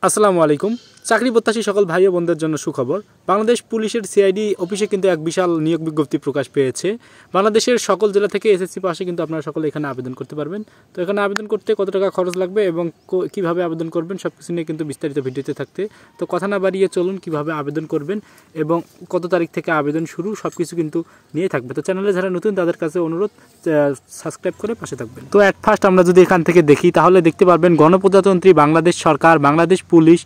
আসসালামু আলাইকুম। চাকরি প্রত্যাশী সকল ভাই ও বোনদের জন্য সুখবর। বাংলাদেশ পুলিশের সিআইডি অফিসে কিন্তু এক বিশাল নিয়োগ বিজ্ঞপ্তি প্রকাশ পেয়েছে। বাংলাদেশের সকল জেলা থেকে এসএসসি পাশে কিন্তু আপনারা সকলে এখানে আবেদন করতে পারবেন। তো এখানে আবেদন করতে কত টাকা খরচ লাগবে এবং কিভাবে আবেদন করবেন সব কিছু নিয়ে কিন্তু বিস্তারিত ভিডিওতে থাকতে। তো কথা না বাড়িয়ে চলুন কিভাবে আবেদন করবেন এবং কত তারিখ থেকে আবেদন শুরু সব কিছু কিন্তু নিয়ে থাকবে। তো চ্যানেলে যারা নতুন তাদের কাছে অনুরোধ সাবস্ক্রাইব করে পাশে থাকবেন। তো অ্যাট ফার্স্ট আমরা যদি এখান থেকে দেখি তাহলে দেখতে পারবেন গণপ্রজাতন্ত্রী বাংলাদেশ সরকার, Bangladesh police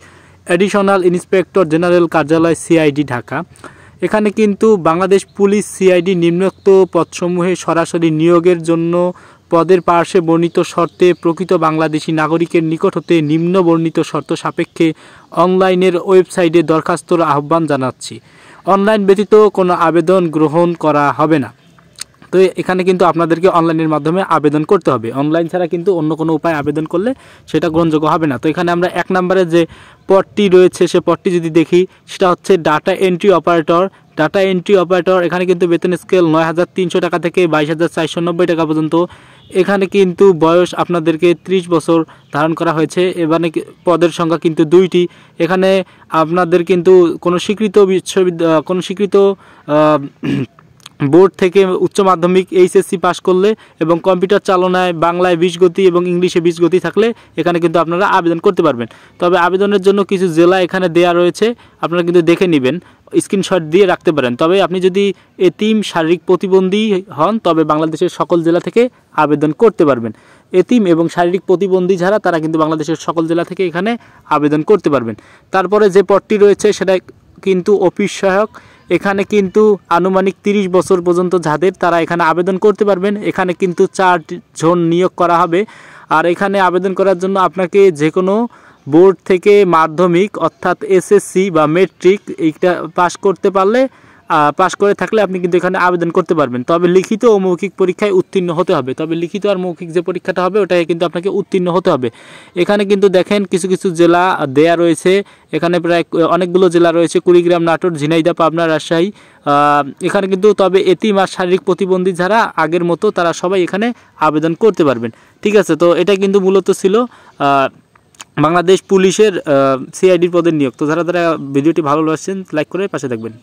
additional inspector general কার্যালয় সিআইডি ঢাকা। এখানে কিন্তু বাংলাদেশ পুলিশ সিআইডি নিম্নোক্ত পদসমূহে সরাসরি নিয়োগের জন্য পদের পার্শ্বে বর্ণিত শর্তে প্রকৃত বাংলাদেশি নাগরিকের নিকট হতে নিম্ন বর্ণিত শর্ত সাপেক্ষে অনলাইনের ওয়েবসাইটে দরখাস্তর আহ্বান জানাচ্ছি। অনলাইন ব্যতীত কোনো আবেদন গ্রহণ করা হবে না। তো এখানে কিন্তু আপনাদেরকে অনলাইনের মাধ্যমে আবেদন করতে হবে। অনলাইন ছাড়া কিন্তু অন্য কোনো উপায় আবেদন করলে সেটা গ্রহণযোগ্য হবে না। তো এখানে আমরা 1 নম্বরে যে পদটি রয়েছে সে পদটি যদি দেখি সেটা হচ্ছে data entry operator. Data entry operator এখানে কিন্তু বেতন স্কেল 9,300 টাকা থেকে 22,490 টাকা পর্যন্ত। এখানে কিন্তু বয়স আপনাদেরকে 30 বছর ধারণ করা হয়েছে। এবারে পদের সংখ্যা কিন্তু 2টি। এখানে আপনাদের কিন্তু কোনো স্বীকৃত বোর্ড থেকে উচ্চ মাধ্যমিক এইচএসসি পাস করলে এবং কম্পিউটার চালনায় বাংলায় 20 গতি এবং ইংলিশে 20 গতি থাকলে এখানে কিন্তু আপনারা আবেদন করতে পারবেন। তবে আবেদনের জন্য কিছু জেলা এখানে দেয়া রয়েছে, আপনারা কিন্তু দেখে নেবেন, স্ক্রিনশট দিয়ে রাখতে পারেন। তবে আপনি যদি এতিম শারীরিক প্রতিবন্ধী হন তবে বাংলাদেশের সকল জেলা থেকে আবেদন করতে পারবেন। এতিম এবং শারীরিক প্রতিবন্ধী যারা তারা কিন্তু বাংলাদেশের সকল জেলা থেকে এখানে আবেদন করতে পারবেন। তারপরে যে পদটি রয়েছে সেটা কিন্তু অফিস সহায়ক। এখানে কিন্তু আনুমানিক 30 বছর পর্যন্ত যাদের তারা এখানে আবেদন করতে পারবেন। এখানে কিন্তু 4 জন নিয়োগ করা হবে। আর এখানে আবেদন করার জন্য আপনাকে যে কোনো বোর্ড থেকে মাধ্যমিক অর্থাৎ এসএসসি বা মেট্রিক এইটা পাস করে থাকলে আপনি কিন্তু এখানে আবেদন করতে পারবেন। তবে লিখিত ও মৌখিক পরীক্ষায় উত্তীর্ণ হতে হবে। তবে লিখিত আর মৌখিক যে পরীক্ষাটা হবে ওটাই কিন্তু আপনাকে উত্তীর্ণ হতে হবে। এখানে কিন্তু দেখেন কিছু কিছু জেলা দেয়া রয়েছে। এখানে প্রায় অনেকগুলো জেলা রয়েছে: কুড়িগ্রাম, নাটোর, ঝিনাইদহ, পাবনা, রাজশাহী। এখানে কিন্তু তবে এতিম আর শারীরিক প্রতিবন্ধী যারা আগের মতো তারা সবাই এখানে আবেদন করতে পারবেন। ঠিক আছে, তো এটা কিন্তু মূলত ছিল বাংলাদেশ পুলিশের সিআইডির পদের নিয়োগ। তো যারা ভিডিওটি ভালো লাগছেন লাইক করে পাশে থাকবেন।